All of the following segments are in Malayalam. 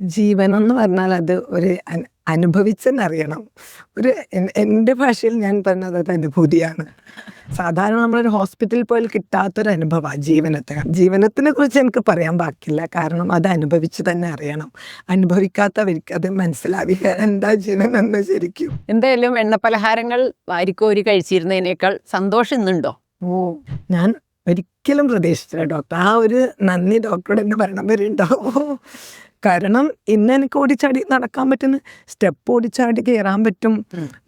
ജീവനം എന്ന് പറഞ്ഞാൽ അത് ഒരു അനുഭവിച്ചെന്നറിയണം. എൻ്റെ ഭാഷയിൽ ഞാൻ പറഞ്ഞത് അത് അനുഭൂതിയാണ്. സാധാരണ നമ്മളൊരു ഹോസ്പിറ്റലിൽ പോയാൽ കിട്ടാത്തൊരു അനുഭവമാണ് ജീവനത്തിനെ കുറിച്ച് എനിക്ക് പറയാൻ ബാക്കില്ല. കാരണം അത് അനുഭവിച്ച് തന്നെ അറിയണം. അനുഭവിക്കാത്തവർക്ക് അത് മനസ്സിലാവില്ല എന്താ ജീവൻ എന്ന് ശരിക്കും. എന്തായാലും എണ്ണപ്പലഹാരങ്ങൾ വാരിക്കോരി കഴിച്ചിരുന്നതിനേക്കാൾ സന്തോഷം ഇന്നുണ്ടോ? ഞാൻ ഒരിക്കലും പ്രതീക്ഷിച്ചില്ല ഡോക്ടർ. ആ ഒരു നന്ദി ഡോക്ടറോട് എന്ന് പറയണം വരുന്നുണ്ടാവും. കാരണം ഇന്ന് എനിക്ക് ഓടിച്ചാടി നടക്കാൻ പറ്റുന്ന സ്റ്റെപ്പ് ഓടിച്ചാടി കയറാൻ പറ്റും.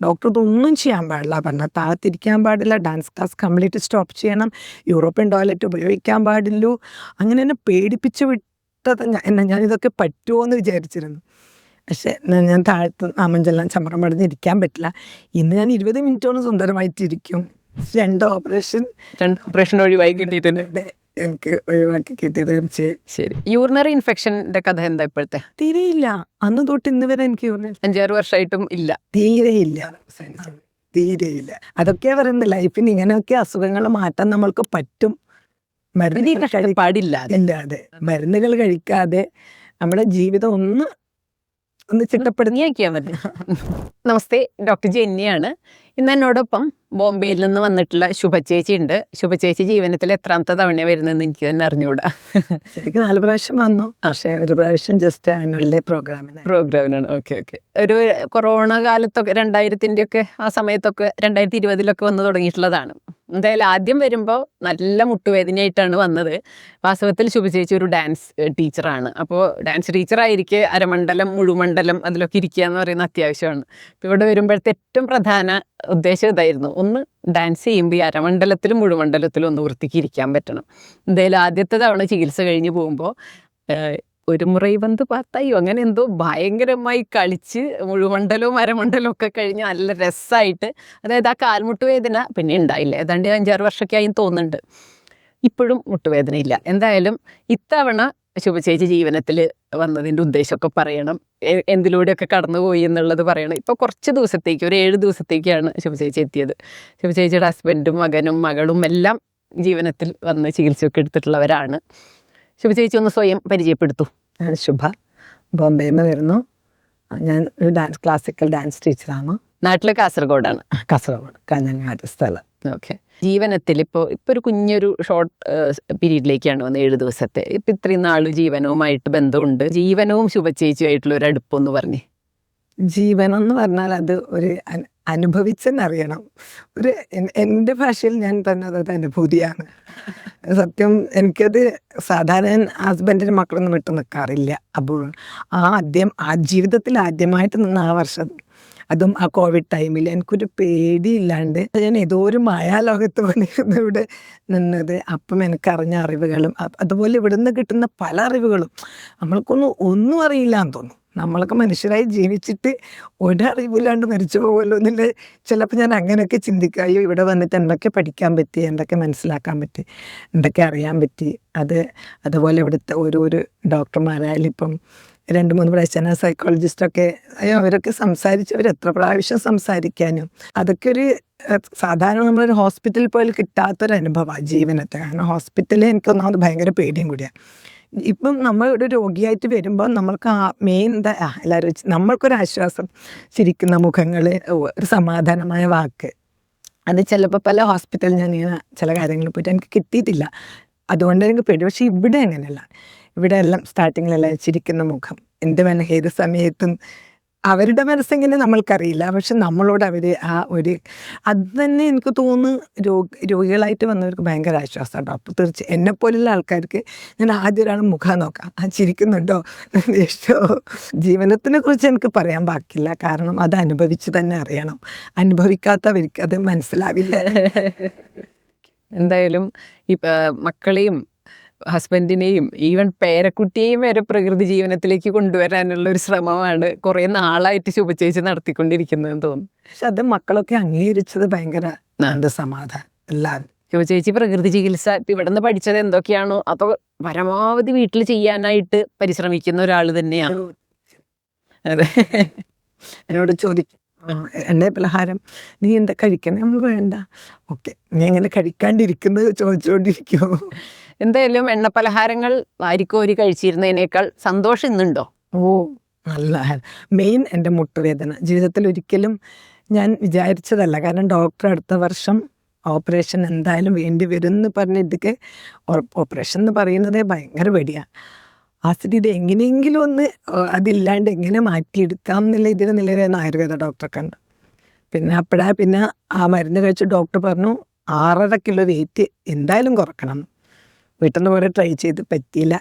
ഡോക്ടർ ഇതൊന്നും ചെയ്യാൻ പാടില്ല പറഞ്ഞാൽ താഴത്തിരിക്കാൻ പാടില്ല, ഡാൻസ് ക്ലാസ് കംപ്ലീറ്റ് സ്റ്റോപ്പ് ചെയ്യണം, യൂറോപ്യൻ ടോയ്ലറ്റ് ഉപയോഗിക്കാൻ പാടില്ലു. അങ്ങനെ എന്നെ പേടിപ്പിച്ച് വിട്ടത് ഞാനിതൊക്കെ പറ്റുമോ എന്ന് വിചാരിച്ചിരുന്നു. പക്ഷേ ഞാൻ താഴത്ത് നാമഞ്ചെല്ലാം ചമ്രം പടഞ്ഞ് ഇരിക്കാൻ പറ്റില്ല. ഇന്ന് ഞാൻ 20 മിനിറ്റോളം സുന്ദരമായിട്ടിരിക്കും. 2 ഓപ്പറേഷൻ ഒഴിവായി കിട്ടിയിട്ടുണ്ട്. എനിക്ക് ഒഴിവാക്കി കിട്ടിയത്. ശരി. യൂറിനറി ഇൻഫെക്ഷൻ്റെ കഥ എന്താ ഇപ്പോഴത്തെ? തീരെയില്ല. അന്ന് തൊട്ട് ഇന്ന് വരെ എനിക്ക് 5-6 വർഷമായിട്ടും ഇല്ല. തീരെയില്ല. അതൊക്കെ പറയുന്നത് ലൈഫിന് ഇങ്ങനെയൊക്കെ അസുഖങ്ങൾ മാറ്റാൻ നമ്മൾക്ക് പറ്റും. മരുന്നുകൾ പാടില്ല. അതെ, മരുന്നുകൾ കഴിക്കാതെ നമ്മുടെ ജീവിതം ഒന്ന് ചിട്ടപ്പെടുത്തിയാക്കിയാൽ മതി. നമസ്തേ, ഡോക്ടർ ജെന്നിയാണ്. ഇന്ന് എന്നോടൊപ്പം ബോംബെയിൽ നിന്ന് വന്നിട്ടുള്ള ശുഭചേച്ചി ഉണ്ട്. ശുഭചേച്ചി ജീവിതത്തിൽ എത്രാമത്തെ തവണ വരുന്നതെന്ന് എനിക്ക് തന്നെ അറിഞ്ഞുകൂടാ. ശരിക്കും 4 പ്രാവശ്യം വന്നു. പക്ഷേ ഒരു പ്രാവശ്യം ജസ്റ്റ് ആനുവൽ പ്രോഗ്രാമിനാണ്. ഓക്കെ. ഒരു കൊറോണ കാലത്തൊക്കെ 2000-ൻ്റെ ഒക്കെ ആ സമയത്തൊക്കെ 2020-ലൊക്കെ വന്ന് തുടങ്ങിയിട്ടുള്ളതാണ്. എന്തായാലും ആദ്യം വരുമ്പോൾ നല്ല മുട്ടുവേദനയായിട്ടാണ് വന്നത്. വാസ്തവത്തിൽ ശുഭചേച്ചി ഒരു ഡാൻസ് ടീച്ചറാണ്. അപ്പോൾ ഡാൻസ് ടീച്ചറായിരിക്കെ അരമണ്ഡലം മുഴുമണ്ഡലം അതിലൊക്കെ ഇരിക്കുക എന്ന് പറയുന്നത് അത്യാവശ്യമാണ്. ഇപ്പോൾ ഇവിടെ വരുമ്പോഴത്തെ ഏറ്റവും പ്രധാന ഉദ്ദേശം ഇതായിരുന്നു. ഒന്ന് ഡാൻസ് ചെയ്യുമ്പോൾ ഈ അരമണ്ഡലത്തിലും മുഴുമണ്ഡലത്തിലും ഒന്ന് വൃത്തിക്ക് ഇരിക്കാൻ പറ്റണം. എന്തായാലും ആദ്യത്തെ തവണ ചികിത്സ കഴിഞ്ഞ് പോകുമ്പോൾ ഒരു മുറൈ വന്ന് പാത്തായോ അങ്ങനെ എന്തോ ഭയങ്കരമായി കളിച്ച് മുഴുമണ്ഡലവും അരമണ്ഡലവും ഒക്കെ കഴിഞ്ഞ് നല്ല രസമായിട്ട്, അതായത് ആ കാൽമുട്ടുവേദന പിന്നെ ഉണ്ടായില്ല. ഏതാണ്ട് 5-6 വർഷമൊക്കെ ആയി തോന്നുന്നുണ്ട്. ഇപ്പോഴും മുട്ടുവേദനയില്ല. എന്തായാലും ഇത്തവണ ശുഭചേച്ചി ജീവനത്തിൽ വന്നതിൻ്റെ ഉദ്ദേശമൊക്കെ പറയണം, എന്തിലൂടെയൊക്കെ കടന്നുപോയി എന്നുള്ളത് പറയണം. ഇപ്പോൾ കുറച്ച് ദിവസത്തേക്ക്, ഒരു 7 ദിവസത്തേക്കാണ് ശുഭചേച്ചി എത്തിയത്. ശുഭചേച്ചിയുടെ ഹസ്ബൻഡും മകനും മകളും എല്ലാം ജീവനത്തിൽ വന്ന് ചികിത്സയൊക്കെ എടുത്തിട്ടുള്ളവരാണ്. ശുഭചേച്ചി ഒന്ന് സ്വയം പരിചയപ്പെടുത്തു. ഞാൻ ശുഭ, ബോംബെയിൽ നിന്ന് വരുന്നു. ഞാൻ ഒരു ക്ലാസിക്കൽ ഡാൻസ് ടീച്ചറാണ്. നാട്ടിൽ കാസർഗോഡാണ്. കാസർഗോഡ് കാഞ്ഞങ്ങാട് സ്ഥലം. ഓക്കെ. ജീവനത്തിൽ ഇപ്പോൾ ഒരു കുഞ്ഞൊരു ഷോർട്ട് പീരീഡിലേക്കാണ് വന്നത്, 7 ദിവസത്തെ. ഇപ്പം ഇത്രയും നാൾ ജീവനവുമായിട്ട് ബന്ധമുണ്ട്. ജീവനവും ശുഭചേച്ചിയുമായിട്ടുള്ള ഒരു അടുപ്പമെന്ന് പറഞ്ഞേ. ജീവനം എന്ന് പറഞ്ഞാൽ അത് ഒരു അനുഭവിച്ചെന്നറിയണം. എൻ്റെ ഭാഷയിൽ ഞാൻ പറഞ്ഞത് അത് അനുഭൂതിയാണ്. സത്യം, എനിക്കത് സാധാരണ ഹസ്ബൻഡിൻ്റെ മക്കളൊന്നും വിട്ടു നിൽക്കാറില്ല. അപ്പോൾ ആ ജീവിതത്തിൽ ആദ്യമായിട്ട് നിന്ന ആ വർഷം, അതും ആ കോവിഡ് ടൈമിൽ എനിക്കൊരു പേടിയില്ലാണ്ട് ഞാൻ ഏതോ ഒരു മായാലോകത്ത് പോലെ ഇവിടെ നിന്നത്. അപ്പം എനിക്കറിഞ്ഞ അറിവുകളും അതുപോലെ ഇവിടുന്ന് കിട്ടുന്ന പല അറിവുകളും ഒന്നും അറിയില്ല എന്ന് തോന്നും. നമ്മളൊക്കെ മനുഷ്യരായി ജീവിച്ചിട്ട് ഒരറിവില്ലാണ്ട് മരിച്ചു പോകുമല്ലോ എന്നില്ല. ചിലപ്പോൾ ഞാൻ അങ്ങനെയൊക്കെ ചിന്തിക്കായോ, ഇവിടെ വന്നിട്ട് എന്തൊക്കെ പഠിക്കാൻ പറ്റി, എന്തൊക്കെ മനസ്സിലാക്കാൻ പറ്റി, എന്തൊക്കെ അറിയാൻ പറ്റി. അതുപോലെ ഇവിടുത്തെ ഓരോരോ ഡോക്ടർമാരായാലും ഇപ്പം 2-3 പ്രാവശ്യം സൈക്കോളജിസ്റ്റൊക്കെ അവരൊക്കെ സംസാരിച്ചവർ എത്ര പ്രാവശ്യം സംസാരിക്കാനും അതൊക്കെ ഒരു സാധാരണ നമ്മളൊരു ഹോസ്പിറ്റലിൽ പോയാൽ കിട്ടാത്തൊരു അനുഭവമാണ് ജീവനത്തെ. കാരണം ഹോസ്പിറ്റലിൽ എനിക്കൊന്നാമത് ഭയങ്കര പേടിയും കൂടിയാണ്. ഇപ്പം നമ്മൾ ഒരു രോഗിയായിട്ട് വരുമ്പോൾ നമ്മൾക്ക് മെയിൻ എല്ലാവരും നമ്മൾക്കൊരാശ്വാസം, ചിരിക്കുന്ന മുഖങ്ങൾ, ഒരു സമാധാനമായ വാക്ക്. അത് ചിലപ്പോൾ പല ഹോസ്പിറ്റലിൽ ഞാൻ ഇങ്ങനെ ചില കാര്യങ്ങളിൽ പോയിട്ട് എനിക്ക് കിട്ടിയിട്ടില്ല. അതുകൊണ്ട് എനിക്ക് പേടി. പക്ഷേ ഇവിടെ അങ്ങനെയല്ല. ഇവിടെ എല്ലാം സ്റ്റാർട്ടിങ്ങിലെല്ലാം ചിരിക്കുന്ന മുഖം, എന്ത് വേണം ഏത് സമയത്തും. അവരുടെ മനസ്സെങ്ങനെ നമ്മൾക്കറിയില്ല, പക്ഷെ നമ്മളോട് അവർ അത് തന്നെ എനിക്ക് തോന്നുന്നു രോഗികളായിട്ട് വന്നവർക്ക് ഭയങ്കര ആശ്വാസമാണ്. അപ്പോൾ തീർച്ചയായും എന്നെപ്പോലുള്ള ആൾക്കാർക്ക് ഞാൻ ആദ്യം ഒരാൾ മുഖം നോക്കാം, ചിരിക്കുന്നുണ്ടോ, ജീവനത്തിനെ കുറിച്ച് എനിക്ക് പറയാൻ ബാക്കില്ല. കാരണം അത് അനുഭവിച്ച് തന്നെ അറിയണം. അനുഭവിക്കാത്തവർക്ക് അത് മനസ്സിലാവില്ല. എന്തായാലും ഈ മക്കളെയും ഹസ്ബൻഡിനെയും ഈവൻ പേരക്കുട്ടിയെയും വരെ പ്രകൃതി ജീവനത്തിലേക്ക് കൊണ്ടുവരാനുള്ള ഒരു ശ്രമമാണ് കുറേ നാളായിട്ട് ശുഭചേച്ചി നടത്തിക്കൊണ്ടിരിക്കുന്നതെന്ന് തോന്നുന്നു. പക്ഷെ അത് മക്കളൊക്കെ അംഗീകരിച്ചത് ഭയങ്കര സമാധാനം. എല്ലാവരും ശുഭചേച്ചി പ്രകൃതി ചികിത്സ ഇവിടെ നിന്ന് പഠിച്ചത് എന്തൊക്കെയാണോ അതോ പരമാവധി വീട്ടിൽ ചെയ്യാനായിട്ട് പരിശ്രമിക്കുന്ന ഒരാൾ തന്നെയാണ്. അതെ, എന്നോട് ചോദിക്കും എണ്ണ പലഹാരം നീ എന്താ കഴിക്കണേ, നമ്മൾ വേണ്ട. ഓക്കെ, നീ എങ്ങനെ കഴിക്കാണ്ടിരിക്കുന്നത് ചോദിച്ചുകൊണ്ടിരിക്കുമോ? എന്തായാലും എണ്ണപ്പലഹാരങ്ങൾ വാരിക്കോരി കഴിച്ചിരുന്നതിനേക്കാൾ സന്തോഷം ഇന്നുണ്ടോ? ഓ നല്ല മെയിൻ എൻ്റെ മുട്ടുവേദന ജീവിതത്തിൽ ഒരിക്കലും ഞാൻ വിചാരിച്ചതല്ല. കാരണം ഡോക്ടർ അടുത്ത വർഷം ഓപ്പറേഷൻ എന്തായാലും വേണ്ടി വരും എന്ന് പറഞ്ഞിട്ടൊക്കെ ഓപ്പറേഷൻ എന്ന് പറയുന്നതേ ഭയങ്കര പേടിയാണ്. ആ സ്ഥിതി ഇത് എങ്ങനെയെങ്കിലും ഒന്ന് അതില്ലാണ്ട് എങ്ങനെ മാറ്റിയെടുക്കാം എന്നുള്ള ഇതിൽ നിലവിൽ ആയുർവേദ ഡോക്ടറെ കണ്ടു. പിന്നെ ആ മരുന്ന് കഴിച്ച് ഡോക്ടർ പറഞ്ഞു 6.5 കിലോ വെയിറ്റ് എന്തായാലും കുറക്കണം. വീട്ടിൽ നിന്ന് പോലെ ട്രൈ ചെയ്ത് പറ്റിയില്ല.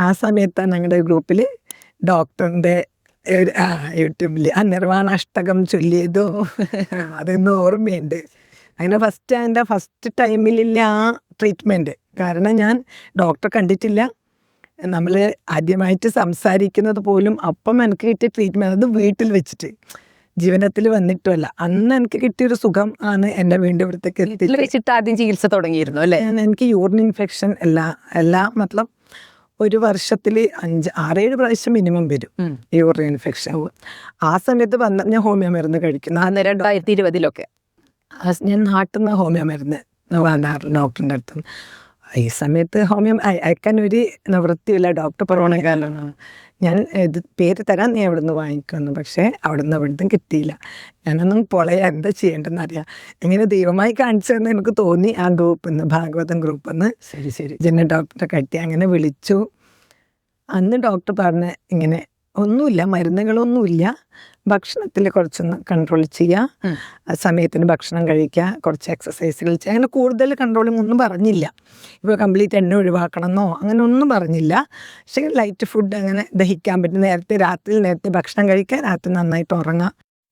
ആ സമയത്താണ് ഞങ്ങളുടെ ഗ്രൂപ്പിൽ ഡോക്ടറിൻ്റെ യൂട്യൂബിൽ ആ നിർവാണാഷ്ടകം ചൊല്ലിയതോ അതൊന്നും ഓർമ്മയുണ്ട്. അങ്ങനെ ഫസ്റ്റ് ടൈമിലില്ല ആ ട്രീറ്റ്മെൻറ്റ്. കാരണം ഞാൻ ഡോക്ടറെ കണ്ടിട്ടില്ല. നമ്മൾ ആദ്യമായിട്ട് സംസാരിക്കുന്നത് പോലും അപ്പം എനിക്ക് കിട്ടിയ ട്രീറ്റ്മെൻറ്റ് അത് വീട്ടിൽ വെച്ചിട്ട് ജീവനത്തിൽ വന്നിട്ടുമല്ല. അന്ന് എനിക്ക് കിട്ടിയൊരു സുഖം ആണ് എന്നെ വീണ്ടും ഇവിടത്തേക്ക് വീട്ടിൽ വെച്ചിട്ട് ആദ്യം ചികിത്സ തുടങ്ങിയിരുന്നു അല്ലേ? എനിക്ക് യൂറിൻ ഇൻഫെക്ഷൻ എല്ലാ മਤലബ് ഒരു വർഷത്തിൽ 6-7 പ്രാവശ്യം മിനിമം വരും യൂറിൻ ഇൻഫെക്ഷൻ. ആ സമയത്ത് ഞാൻ ഹോമിയോ മരുന്ന് കഴിക്കുന്നു. 2020 ഞാൻ നാട്ടിൽ നിന്ന് ഹോമിയോ മരുന്ന് ഡോക്ടറിൻ്റെ അടുത്ത്. ഈ സമയത്ത് ഹോമിയോ അയക്കാൻ ഒരു നിവൃത്തിയില്ല. ഡോക്ടർ പറയണ കാലമാണ് ഞാൻ ഇത് പേര് തരാൻ നീ അവിടെ നിന്ന് വാങ്ങിക്കുന്നു. പക്ഷേ അവിടുന്ന് കിട്ടിയില്ല. ഞാനൊന്നും പൊളയാ എന്താ ചെയ്യേണ്ടതെന്ന് അറിയാം. എങ്ങനെ ദൈവമായി കാണിച്ചതെന്ന് എനിക്ക് തോന്നി. ആ ഗ്രൂപ്പിൽ നിന്ന് ഭാഗവതം ഗ്രൂപ്പിൽ നിന്ന് ശരി ജന ഡോക്ടറെ കട്ടി അങ്ങനെ വിളിച്ചു. അന്ന് ഡോക്ടർ പറഞ്ഞ ഇങ്ങനെ ഒന്നുമില്ല, മരുന്നുകളൊന്നുമില്ല, ഭക്ഷണത്തിൽ കുറച്ചൊന്ന് കൺട്രോൾ ചെയ്യുക, സമയത്തിന് ഭക്ഷണം കഴിക്കുക, കുറച്ച് എക്സസൈസുകൾ ചെയ്യുക. അങ്ങനെ കൂടുതൽ കൺട്രോളിങ് ഒന്നും പറഞ്ഞില്ല. ഇപ്പോൾ കംപ്ലീറ്റ് എണ്ണ ഒഴിവാക്കണമെന്നോ അങ്ങനെ ഒന്നും പറഞ്ഞില്ല. പക്ഷേ ലൈറ്റ് ഫുഡ് അങ്ങനെ ദഹിക്കാൻ പറ്റും. രാത്രി നേരത്തെ ഭക്ഷണം കഴിക്കുക, രാത്രി നന്നായിട്ട് ഉറങ്ങുക.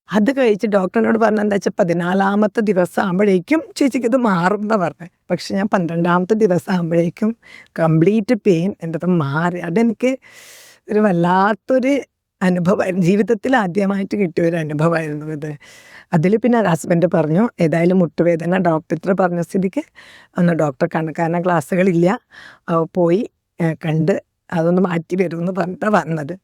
അത് കഴിച്ച് ഡോക്ടറിനോട് പറഞ്ഞ എന്താ വെച്ചാൽ 14-ാമത്തെ ദിവസം ആകുമ്പോഴേക്കും ചേച്ചിക്ക് ഇത് മാറും എന്ന് പറഞ്ഞത്. പക്ഷെ ഞാൻ 12-ാമത്തെ ദിവസം ആകുമ്പോഴേക്കും കംപ്ലീറ്റ് പെയിൻ എൻ്റെ അത് മാറി. അതെനിക്ക് ഒരു വല്ലാത്തൊരു അനുഭവമായിരുന്നു. ജീവിതത്തിൽ ആദ്യമായിട്ട് കിട്ടിയൊരു അനുഭവമായിരുന്നു ഇത്. അതിൽ പിന്നെ ഹസ്ബൻഡ് പറഞ്ഞു ഏതായാലും മുട്ടുവേദന ഡോക്ടർ ഇത്ര പറഞ്ഞ സ്ഥിതിക്ക് ഒന്ന് ഡോക്ടറെ കണ്ടു. കാരണം ക്ലാസ്സുകളില്ല, പോയി കണ്ട് അതൊന്ന് മാറ്റി വരുമെന്ന് പറഞ്ഞിട്ടാണ് വന്നത്.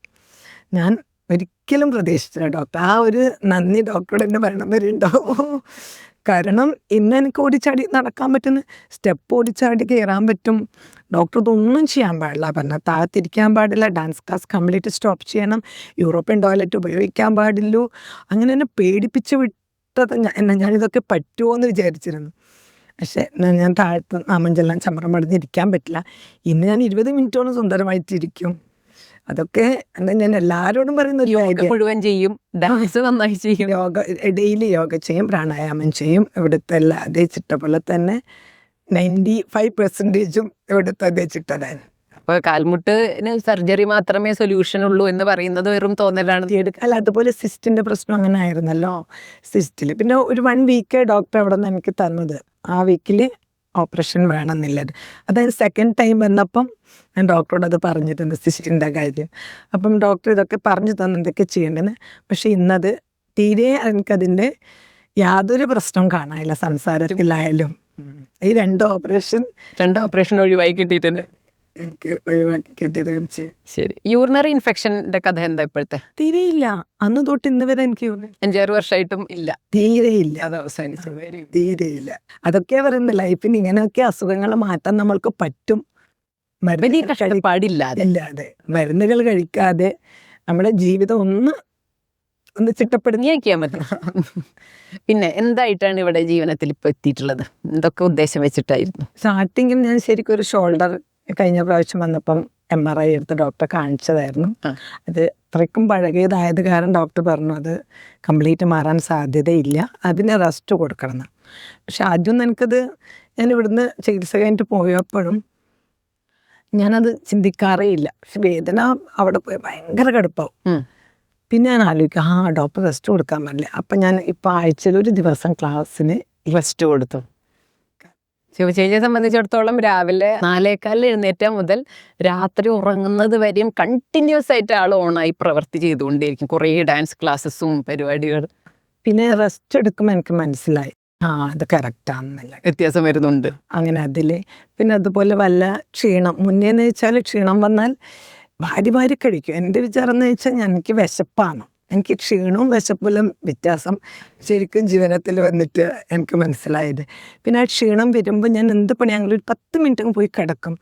ഞാൻ ഒരിക്കലും പ്രതീക്ഷിച്ചില്ല ഡോക്ടർ. ആ ഒരു നന്ദി ഡോക്ടറോട് തന്നെ പറയണമെന്നുണ്ടാവും. കാരണം ഇന്ന് എനിക്ക് ഓടിച്ചാടി നടക്കാൻ പറ്റുന്ന സ്റ്റെപ്പ് ഓടിച്ചാടി കയറാൻ പറ്റും. ഡോക്ടർ ഇതൊന്നും ചെയ്യാൻ പാടില്ല പറഞ്ഞാൽ. താഴത്തിരിക്കാൻ പാടില്ല, ഡാൻസ് ക്ലാസ് കംപ്ലീറ്റ് സ്റ്റോപ്പ് ചെയ്യണം, യൂറോപ്യൻ ടോയ്ലറ്റ് ഉപയോഗിക്കാൻ പാടില്ലൂ. അങ്ങനെ എന്നെ പേടിപ്പിച്ച് വിട്ടത് ഞാനിതൊക്കെ പറ്റുമോ എന്ന് വിചാരിച്ചിരുന്നു. പക്ഷേ ഞാൻ താഴത്ത് നാമഞ്ചെല്ലാം ചമ്രം പടഞ്ഞിരിക്കാൻ പറ്റില്ല. ഇന്ന് ഞാൻ 20 മിനിറ്റോളം സുന്ദരമായിട്ടിരിക്കും. അതൊക്കെ എന്താ ഞാൻ എല്ലാവരോടും പറയുന്ന ഒരു മുഴുവൻ ചെയ്യും, ഡാൻസ് നന്നായി ചെയ്യും, ഡെയിലി യോഗ ചെയ്യും, പ്രാണായാമം ചെയ്യും. ഇവിടുത്തെ എല്ലാ അതേ ചിട്ട പോലെ തന്നെ 95% ഇവിടുത്തെ അതേ ചിട്ടതാണ്. അപ്പോൾ കാൽമുട്ടിന് സർജറി മാത്രമേ സൊല്യൂഷൻ ഉള്ളൂ എന്ന് പറയുന്നത് വെറും തോന്നലാണ്. അല്ല, അതുപോലെ സിസ്റ്റിൻ്റെ പ്രശ്നം അങ്ങനെ ആയിരുന്നല്ലോ. സിസ്റ്റിൽ പിന്നെ ഒരു 1 വീക്ക് ഡോക്ടർ അവിടെ നിന്ന് എനിക്ക് തന്നത്. ആ വീക്കിൽ ഓപ്പറേഷൻ വേണമെന്നുള്ളത്. അതായത് സെക്കൻഡ് ടൈം വന്നപ്പം ഞാൻ ഡോക്ടറോട് അത് പറഞ്ഞിട്ടുണ്ട് സിസ്റ്റിൻ്റെ കാര്യം. അപ്പം ഡോക്ടർ ഇതൊക്കെ പറഞ്ഞു തന്നെ എന്തൊക്കെ ചെയ്യേണ്ടതെന്ന്. പക്ഷേ ഇന്നത് തീരെ എനിക്കതിൻ്റെ യാതൊരു പ്രശ്നവും കാണാനില്ല. സംസാരത്തിലായാലും ഈ 2 ഓപ്പറേഷൻ ഒഴിവായി കിട്ടിയിട്ടുണ്ട്. എനിക്ക് ഒഴിവാക്കി കിട്ടിയത്. ശരി, യൂറിനറി ഇൻഫെക്ഷൻ്റെ കഥ എന്താ ഇപ്പോഴത്തെ? തീരെയില്ല. അന്ന് തൊട്ട് ഇന്ന് വരെ എനിക്ക് 5-6 വർഷമായിട്ടും ഇല്ല, തീരെയില്ല. അത് അവസാനിച്ചു. തീരെയില്ല. അതൊക്കെ പറയുന്നത് ലൈഫിന് ഇങ്ങനെയൊക്കെ അസുഖങ്ങൾ മാറ്റാൻ നമ്മൾക്ക് പറ്റും. വലിയ കഷ്ടപ്പാടില്ലാതെ ഇല്ലാതെ മരുന്നുകൾ കഴിക്കാതെ നമ്മുടെ ജീവിതം ഒന്ന് ചിട്ടപ്പെടുത്തിയാക്കിയാൽ മതി. പിന്നെ എന്തായിട്ടാണ് ഇവിടെ ജീവനത്തിൽ ഇപ്പോൾ എത്തിയിട്ടുള്ളത്? എന്തൊക്കെ ഉദ്ദേശം വെച്ചിട്ടായിരുന്നു? സ്റ്റാർട്ടിങ്ങിൽ ഞാൻ ശരിക്കും ഒരു ഷോൾഡർ കഴിഞ്ഞ പ്രാവശ്യം വന്നപ്പം MRI എടുത്ത് ഡോക്ടറെ കാണിച്ചതായിരുന്നു. അത് അത്രയ്ക്കും പഴകിയതായത് കാരണം ഡോക്ടർ പറഞ്ഞു അത് കംപ്ലീറ്റ് മാറാൻ സാധ്യതയില്ല, അതിന് റെസ്റ്റ് കൊടുക്കണം. പക്ഷെ ആദ്യം എനിക്കത് ഞാൻ ഇവിടുന്ന് ചികിത്സ കഴിഞ്ഞിട്ട് പോയപ്പോഴും ഞാനത് ചിന്തിക്കാറേ ഇല്ല. പക്ഷെ വേദന അവിടെ പോയി ഭയങ്കര കടുപ്പാവും. പിന്നെ ഞാൻ ആലോചിക്കും ഡോക്ടർ റെസ്റ്റ് കൊടുക്കാൻ പറ്റില്ല. അപ്പം ഞാൻ ഇപ്പോൾ ആഴ്ചയിൽ ഒരു ദിവസം ക്ലാസ്സിന് റെസ്റ്റ് കൊടുത്തു. ശിവചേച്ചിയെ സംബന്ധിച്ചിടത്തോളം രാവിലെ 4:15 എഴുന്നേറ്റാൽ മുതൽ രാത്രി ഉറങ്ങുന്നത് വരെയും കണ്ടിന്യൂസ് ആയിട്ട് ആൾ ഓണായി പ്രവൃത്തി ചെയ്തുകൊണ്ടേയിരിക്കും. കുറേ ഡാൻസ് ക്ലാസ്സസും പരിപാടികൾ. പിന്നെ റെസ്റ്റ് എടുക്കുമ്പോൾ എനിക്ക് മനസ്സിലായി അത് കറക്റ്റാണെന്നില്ല, വ്യത്യാസം വരുന്നുണ്ട്. അങ്ങനെ അതിൽ പിന്നെ അതുപോലെ വല്ല ക്ഷീണം മുന്നേന്ന് വെച്ചാൽ ക്ഷീണം വന്നാൽ വാരി കഴിക്കും. എൻ്റെ വിചാരം എന്ന് വെച്ചാൽ എനിക്ക് വിശപ്പാണ്. എനിക്ക് ക്ഷീണവും വിശപ്പെല്ലാം വ്യത്യാസം ശരിക്കും ജീവനത്തിൽ വന്നിട്ട് എനിക്ക് മനസ്സിലായത്. പിന്നെ ആ ക്ഷീണം വരുമ്പോൾ ഞാൻ എന്ത് പണിയാണെങ്കിലും ഒരു 10 മിനിറ്റ് പോയി കിടക്കും.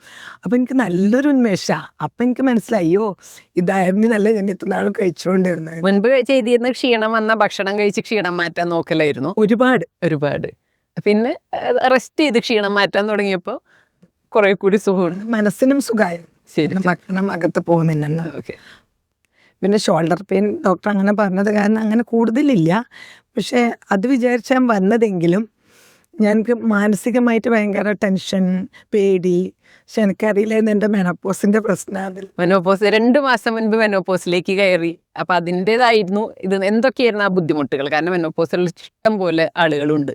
അപ്പോൾ എനിക്ക് നല്ലൊരു ഉന്മേഷമാണ്. അപ്പം എനിക്ക് മനസ്സിലായി, അയ്യോ ഇതായിരുന്നു നല്ല ഞാൻ ഇത്ര നാളും കഴിച്ചുകൊണ്ടിരുന്നത്. മുൻപ് ചെയ്തിരുന്ന ക്ഷീണം വന്ന ഭക്ഷണം കഴിച്ച് ക്ഷീണം മാറ്റാൻ നോക്കലായിരുന്നു ഒരുപാട്. പിന്നെ റെസ്റ്റ് ചെയ്ത് ക്ഷീണം മാറ്റാൻ തുടങ്ങിയപ്പോൾ കുറെ കൂടി സുഖമുണ്ട്, മനസ്സിനും സുഖമായി. ശരി. ഭക്ഷണം അകത്ത് പോകുന്നില്ല. ഓക്കെ. പിന്നെ ഷോൾഡർ പെയിൻ ഡോക്ടർ അങ്ങനെ പറഞ്ഞത് കാരണം അങ്ങനെ കൂടുതലില്ല. പക്ഷേ അത് വിചാരിച്ചാൽ വന്നതെങ്കിലും ഞങ്ങൾക്ക് മാനസികമായിട്ട് ഭയങ്കര ടെൻഷൻ, പേടി. പക്ഷെ എനിക്കറിയില്ലായിരുന്നു എൻ്റെ മെനോപോസിൻ്റെ പ്രശ്നം. അതിൽ മെനോപോസ് 2 മാസം മുൻപ് മെനോപോസിലേക്ക് കയറി. അപ്പൊ അതിൻ്റെതായിരുന്നു ഇത്. എന്തൊക്കെയായിരുന്നു ആ ബുദ്ധിമുട്ടുകൾ? കാരണം മെനോപോസിൽ ഇഷ്ടം പോലെ ആളുകളുണ്ട്.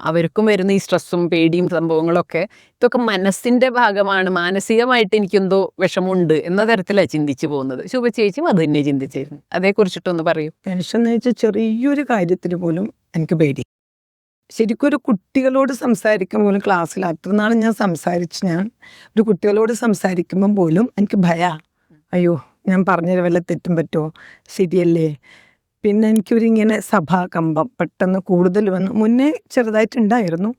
അവർക്കും വരുന്ന ഈ സ്ട്രെസ്സും പേടിയും സംഭവങ്ങളൊക്കെ ഇതൊക്കെ മനസ്സിന്റെ ഭാഗമാണ്, മാനസികമായിട്ട് എനിക്കെന്തോ വിഷമമുണ്ട് എന്ന തരത്തിലാണ് ചിന്തിച്ചു പോകുന്നത്. ശുഭ ചേച്ചിയും അത് തന്നെ ചിന്തിച്ചിരുന്നു. അതേക്കുറിച്ചിട്ടൊന്ന് പറയൂ. ടെൻഷൻ എന്ന് വെച്ചാൽ ചെറിയൊരു കാര്യത്തിന് പോലും എനിക്ക് പേടി. ശരിക്കും ഒരു കുട്ടികളോട് സംസാരിക്കുമ്പോൾ പോലും ക്ലാസ്സിൽ അത്ര നാളും ഞാൻ ഒരു കുട്ടികളോട് സംസാരിക്കുമ്പം പോലും എനിക്ക് ഭയമാണ്. അയ്യോ ഞാൻ പറഞ്ഞത് വല്ല തെറ്റും പറ്റുമോ, ശരിയല്ലേ. പിന്നെ എനിക്കൊരിങ്ങനെ സഭാകമ്പം പെട്ടെന്ന് കൂടുതൽ വന്നു. മുന്നേ ചെറുതായിട്ടുണ്ടായിരുന്നു.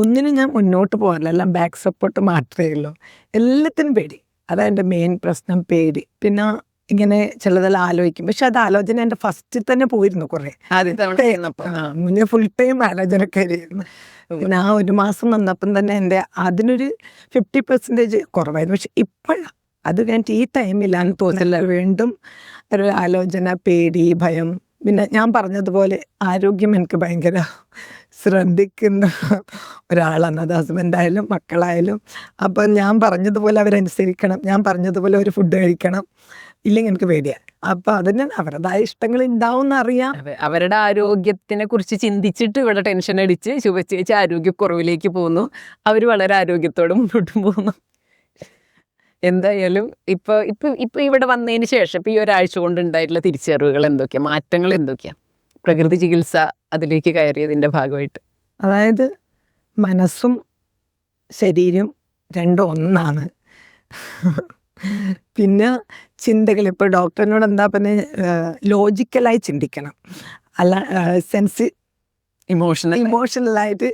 ഒന്നിനും ഞാൻ മുന്നോട്ട് പോകാറില്ല, എല്ലാം ബാക്ക് സപ്പോർട്ട് മാത്രമേ ഉള്ളൂ. എല്ലാത്തിനും പേടി. അതാണ് എൻ്റെ മെയിൻ പ്രശ്നം, പേടി. പിന്നെ ഇങ്ങനെ ചിലതെല്ലാം ആലോചിക്കും. പക്ഷെ അത് ആലോചന എൻ്റെ ഫസ്റ്റിൽ തന്നെ പോയിരുന്നു കുറേ. മുന്നേ ഫുൾ ടൈം ആലോചനക്കായിരുന്നു. പിന്നെ ആ 1 മാസം വന്നപ്പം തന്നെ എൻ്റെ അതിനൊരു 50% കുറവായിരുന്നു. പക്ഷെ ഇപ്പോഴാണ് അത് കഴിഞ്ഞിട്ട് ഈ ടൈമില്ലാന്ന് തോന്നില്ല. വീണ്ടും ഒരു ആലോചന, പേടി, ഭയം. പിന്നെ ഞാൻ പറഞ്ഞതുപോലെ ആരോഗ്യം എനിക്ക് ഭയങ്കര ശ്രദ്ധിക്കുന്ന ഒരാളാണ്. അത് ഹസ്ബൻഡായാലും മക്കളായാലും. അപ്പം ഞാൻ പറഞ്ഞതുപോലെ അവരനുസരിക്കണം, ഞാൻ പറഞ്ഞതുപോലെ ഒരു ഫുഡ് കഴിക്കണം, ഇല്ലെങ്കിൽ എനിക്ക് പേടിയാണ്. അപ്പം അതിന് അവരുടേതായ ഇഷ്ടങ്ങൾ ഉണ്ടാവും എന്നറിയാം. അവരുടെ ആരോഗ്യത്തിനെ കുറിച്ച് ചിന്തിച്ചിട്ട് ഇവിടെ ടെൻഷൻ അടിച്ച് ശുഭ ചേച്ചി ആരോഗ്യക്കുറവിലേക്ക് പോകുന്നു. അവർ വളരെ ആരോഗ്യത്തോടെ മുന്നോട്ട് പോകുന്നു. എന്തായാലും ഇപ്പൊ ഇവിടെ വന്നതിന് ശേഷം ഇപ്പൊ ഈ ഒരാഴ്ച കൊണ്ട് ഉണ്ടായിട്ടുള്ള തിരിച്ചറിവുകൾ എന്തൊക്കെയാ, മാറ്റങ്ങൾ എന്തൊക്കെയാ പ്രകൃതി ചികിത്സ അതിലേക്ക് കയറിയതിന്റെ ഭാഗമായിട്ട്? അതായത് മനസ്സും ശരീരവും രണ്ടും ഒന്നാണ്. പിന്നെ ചിന്തകൾ ഇപ്പോൾ ഡോക്ടറിനോട് എന്താ പറഞ്ഞ ലോജിക്കലായി ചിന്തിക്കണം, അല്ല ഇമോഷണലായിട്ട്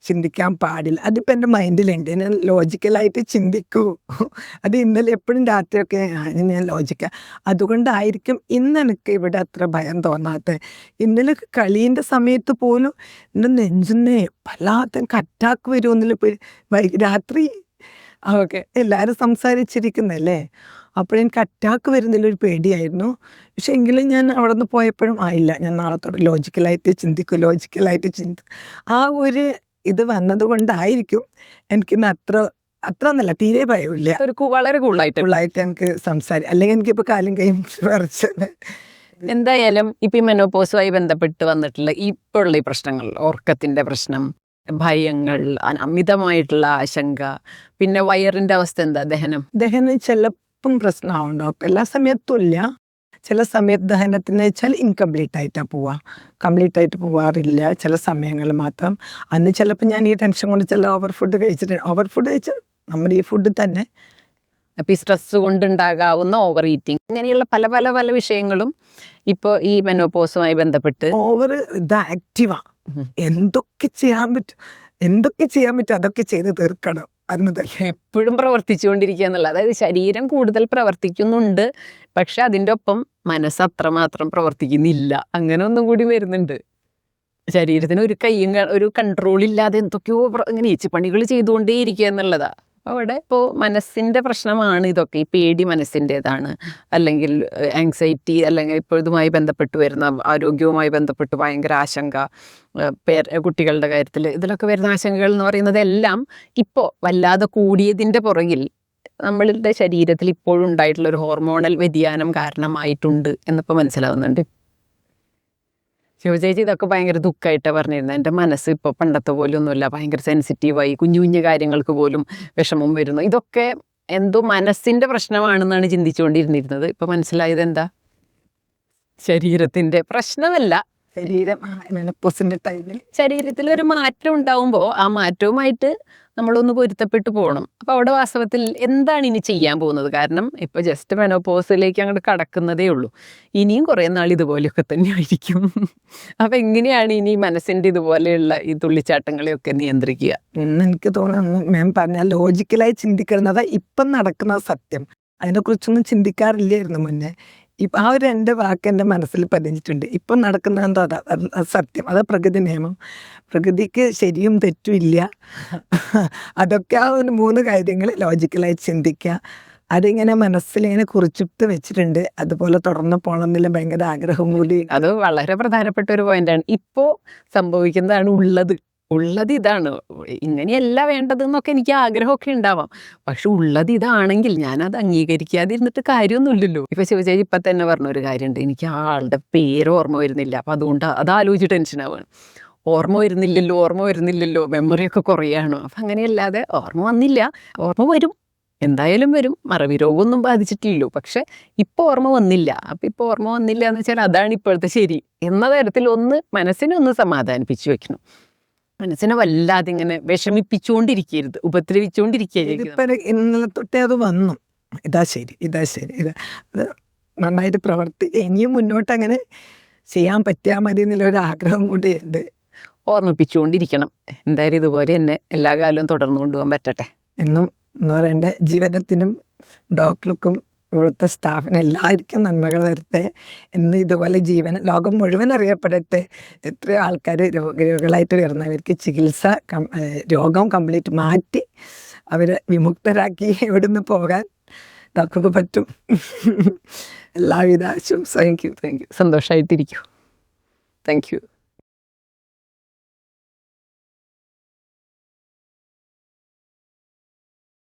ചിന്തിക്കാൻ പാടില്ല. അതിപ്പോൾ എൻ്റെ മൈൻഡിലുണ്ട്. ഞാൻ ലോജിക്കലായിട്ട് ചിന്തിക്കൂ. അത് ഇന്നലെ എപ്പോഴും രാത്രിയൊക്കെ ഞാൻ ലോജിക്ക. അതുകൊണ്ടായിരിക്കും ഇന്ന് എനിക്ക് ഇവിടെ അത്ര ഭയം തോന്നാത്തത്. ഇന്നലെ കളീൻ്റെ സമയത്ത് പോലും എൻ്റെ നെഞ്ചിനെ വല്ലാത്ത അറ്റാക്ക് വരുമെന്നില്ല. ഇപ്പോൾ രാത്രി ഓക്കെ എല്ലാവരും സംസാരിച്ചിരിക്കുന്നല്ലേ, അപ്പോഴെനിക്ക് അറ്റാക്ക് വരുന്നതിലൊരു പേടിയായിരുന്നു. പക്ഷെ എങ്കിലും ഞാൻ അവിടെ നിന്ന് പോയപ്പോഴും ആയില്ല, ഞാൻ നാളത്തോടെ ലോജിക്കലായിട്ട് ചിന്തിക്കും. ആ ഒരു ഇത് വന്നത് കൊണ്ടായിരിക്കും എനിക്കിന്ന് അത്ര എന്നല്ല തീരെ ഭയമില്ല. വളരെ കൂളായിട്ട് എനിക്ക് അല്ലെങ്കിൽ എനിക്കിപ്പോൾ കാലും കൈയും വിറച്ച്. എന്തായാലും ഇപ്പം ഈ മെനോപോസുമായി ബന്ധപ്പെട്ട് വന്നിട്ടുള്ള ഇപ്പോഴുള്ള ഈ പ്രശ്നങ്ങൾ, ഉറക്കത്തിൻ്റെ പ്രശ്നം, ഭയങ്ങൾ, അമിതമായിട്ടുള്ള ആശങ്ക, പിന്നെ വയറിൻ്റെ അവസ്ഥ എന്താ, ദഹനം ചിലപ്പം പ്രശ്നമാവും ഡോക്ടർ. എല്ലാ സമയത്തും ഇല്ല. ചില സമയത്ത് ദഹനത്തിന് വെച്ചാൽ ഇൻകംപ്ലീറ്റ് ആയിട്ടാണ് കംപ്ലീറ്റ് ആയിട്ട് പോവാറില്ല, ചില സമയങ്ങൾ മാത്രം. അന്ന് ചിലപ്പോൾ ഞാൻ ഈ ടെൻഷൻ കൊണ്ട് ചില ഓവർ ഫുഡ് കഴിച്ചാൽ നമ്മുടെ ഈ ഫുഡ് തന്നെ. അപ്പോൾ ഈ സ്ട്രെസ് കൊണ്ടുണ്ടാകാവുന്ന ഓവർ ഈറ്റിംഗ്, ഇങ്ങനെയുള്ള പല പല പല വിഷയങ്ങളും ഇപ്പോൾ ഈ മെനോപോസുമായി ബന്ധപ്പെട്ട് ഇത് ആക്റ്റീവാണ്. എന്തൊക്കെ ചെയ്യാൻ പറ്റും അതൊക്കെ ചെയ്ത് തീർക്കണം എന്നതല്ലേ എപ്പോഴും പ്രവർത്തിച്ചുകൊണ്ടിരിക്കുക എന്നുള്ളത്. അതായത് ശരീരം കൂടുതൽ പ്രവർത്തിക്കുന്നുണ്ട്, പക്ഷെ അതിൻ്റെ ഒപ്പം മനസ്സ് അത്രമാത്രം പ്രവർത്തിക്കുന്നില്ല. അങ്ങനെ ഒന്നും കൂടി വരുന്നുണ്ട്. ശരീരത്തിന് ഒരു കൺട്രോൾ ഇല്ലാതെ എന്തൊക്കെയോ ഇങ്ങനെ ഏച്ചുപണികൾ ചെയ്തുകൊണ്ടേ ഇരിക്കുക എന്നുള്ളതാണ്. അവിടെ ഇപ്പോൾ മനസ്സിൻ്റെ പ്രശ്നമാണ് ഇതൊക്കെ. ഈ പേടി മനസ്സിൻ്റേതാണ്, അല്ലെങ്കിൽ ആങ്സൈറ്റി, അല്ലെങ്കിൽ ഇപ്പോൾ ഇതുമായി ബന്ധപ്പെട്ട് വരുന്ന ആരോഗ്യവുമായി ബന്ധപ്പെട്ട് ഭയങ്കര ആശങ്ക, കുട്ടികളുടെ കാര്യത്തിൽ ഇതിലൊക്കെ വരുന്ന ആശങ്കകൾ എന്ന് പറയുന്നത് എല്ലാം ഇപ്പോൾ വല്ലാതെ കൂടിയതിൻ്റെ പുറകിൽ നമ്മളുടെ ശരീരത്തിൽ ഇപ്പോഴും ഉണ്ടായിട്ടുള്ള ഒരു ഹോർമോണൽ വ്യതിയാനം കാരണമായിട്ടുണ്ട് എന്നിപ്പോൾ മനസ്സിലാവുന്നുണ്ട്. ശിവചേച്ചി ഇതൊക്കെ ഭയങ്കര ദുഃഖമായിട്ടാണ് പറഞ്ഞിരുന്നത്. എൻ്റെ മനസ്സ് ഇപ്പോൾ പണ്ടത്തെ പോലും ഒന്നുമില്ല, ഭയങ്കര സെൻസിറ്റീവായി, കുഞ്ഞു കാര്യങ്ങൾക്ക് പോലും വിഷമം വരുന്നു. ഇതൊക്കെ എന്തോ മനസ്സിൻ്റെ പ്രശ്നമാണെന്നാണ് ചിന്തിച്ചുകൊണ്ടിരുന്നിരുന്നത്. ഇപ്പോൾ മനസ്സിലായത് എന്താ, ശരീരത്തിൻ്റെ പ്രശ്നമല്ല, ശരീരം മെനപ്പോസിന്റെ ടൈമിൽ ശരീരത്തിൽ ഒരു മാറ്റം ഉണ്ടാവുമ്പോൾ ആ മാറ്റവുമായിട്ട് നമ്മളൊന്ന് പൊരുത്തപ്പെട്ടു പോകണം. അപ്പോൾ അവിടെ വാസ്തവത്തിൽ എന്താണ് ഇനി ചെയ്യാൻ പോകുന്നത്? കാരണം ഇപ്പോൾ ജസ്റ്റ് മെനോപോസിലേക്ക് അങ്ങോട്ട് കടക്കുന്നതേ ഉള്ളൂ. ഇനിയും കുറേ നാൾ ഇതുപോലെയൊക്കെ തന്നെ ആയിരിക്കും. അപ്പം എങ്ങനെയാണ് ഇനി മനസ്സിൻ്റെ ഇതുപോലെയുള്ള ഈ തുള്ളിച്ചാട്ടങ്ങളെയൊക്കെ നിയന്ത്രിക്കുക? എന്ന് എനിക്ക് തോന്നുന്നു മാം പറഞ്ഞാൽ ലോജിക്കലായി ചിന്തിക്കുന്നത് ഇപ്പം നടക്കുന്നത് സത്യം, അതിനെക്കുറിച്ചൊന്നും ചിന്തിക്കാറില്ലായിരുന്നു മുന്നേ. ഇപ്പം ആ ഒരു എൻ്റെ വാക്ക് എൻ്റെ മനസ്സിൽ പതിഞ്ഞിട്ടുണ്ട്. ഇപ്പം നടക്കുന്ന എന്താ അത് സത്യം, അത് പ്രകൃതി നിയമം. പ്രകൃതിക്ക് ശരിയും തെറ്റും ഇല്ല. അതൊക്കെ ആ ഒരു 3 കാര്യങ്ങൾ ലോജിക്കലായി ചിന്തിക്കുക, അതിങ്ങനെ മനസ്സിലിങ്ങനെ കുറിച്ചിട്ട് വെച്ചിട്ടുണ്ട്. അതുപോലെ തുടർന്ന് പോകണമെന്നില്ല ഭയങ്കര ആഗ്രഹം കൂടി. അത് വളരെ പ്രധാനപ്പെട്ട ഒരു പോയിന്റാണ്. ഇപ്പോൾ സംഭവിക്കുന്നതാണ് ഉള്ളത് ഇതാണ്. ഇങ്ങനെയല്ല വേണ്ടതെന്നൊക്കെ എനിക്ക് ആഗ്രഹമൊക്കെ ഉണ്ടാവാം, പക്ഷെ ഉള്ളത് ഇതാണെങ്കിൽ ഞാനത് അംഗീകരിക്കാതിരുന്നിട്ട് കാര്യമൊന്നുമില്ലല്ലോ. ഇപ്പൊ ശിവചേച്ചി ഇപ്പം തന്നെ പറഞ്ഞൊരു കാര്യമുണ്ട്, എനിക്ക് ആ ആളുടെ പേര് ഓർമ്മ വരുന്നില്ല, അപ്പം അതുകൊണ്ട് അതാലോചിച്ച് ടെൻഷനാവാണ്. ഓർമ്മ വരുന്നില്ലല്ലോ, മെമ്മറിയൊക്കെ കുറയാണ്. അപ്പം അങ്ങനെയല്ലാതെ ഓർമ്മ വന്നില്ല, ഓർമ്മ വരും, എന്തായാലും വരും. മറവി രോഗമൊന്നും ബാധിച്ചിട്ടില്ലല്ലോ, പക്ഷെ ഇപ്പോൾ ഓർമ്മ വന്നില്ല. അപ്പം ഇപ്പോൾ ഓർമ്മ വന്നില്ല എന്ന് വെച്ചാൽ അതാണ് ഇപ്പോഴത്തെ ശരി എന്ന തരത്തിൽ മനസ്സിനെ ഒന്ന് സമാധാനിപ്പിച്ചു വെക്കണം. മനസ്സിനെ വല്ലാതെ ഇങ്ങനെ വിഷമിപ്പിച്ചുകൊണ്ടിരിക്കരുത്, ഉപദ്രവിച്ചുകൊണ്ടിരിക്കരുത്. ഇന്നലെ തൊട്ടേ അത് വന്നു, ഇതാ ശരി അത് നന്നായിട്ട് ഇനിയും മുന്നോട്ട് അങ്ങനെ ചെയ്യാൻ പറ്റിയാൽ മതി എന്നുള്ളൊരു ആഗ്രഹം കൂടി ഉണ്ട്. ഓർമ്മിപ്പിച്ചുകൊണ്ടിരിക്കണം. എന്തായാലും ഇതുപോലെ തന്നെ എല്ലാ കാലവും തുടർന്നു കൊണ്ടുപോകാൻ പറ്റട്ടെ എന്നും എന്ന് പറയുക. എൻ്റെ ജീവിതത്തിനും ഡോക്ടർക്കും ഇവിടുത്തെ സ്റ്റാഫിന് എല്ലാവർക്കും നന്മകൾ വരട്ടെ എന്ന്. ഇതുപോലെ ലോകം മുഴുവൻ അറിയപ്പെടട്ടെ. എത്രയോ ആൾക്കാർ രോഗികളായിട്ട് വരുന്നവർക്ക് ചികിത്സ രോഗം കംപ്ലീറ്റ് മാറ്റി അവരെ വിമുക്തരാക്കി ഇവിടുന്ന് പോകാൻ ഡോക്ടർക്ക് പറ്റും. എല്ലാവിധ ആശംസ. Thank you. സന്തോഷമായിട്ടിരിക്കൂ. Thank U.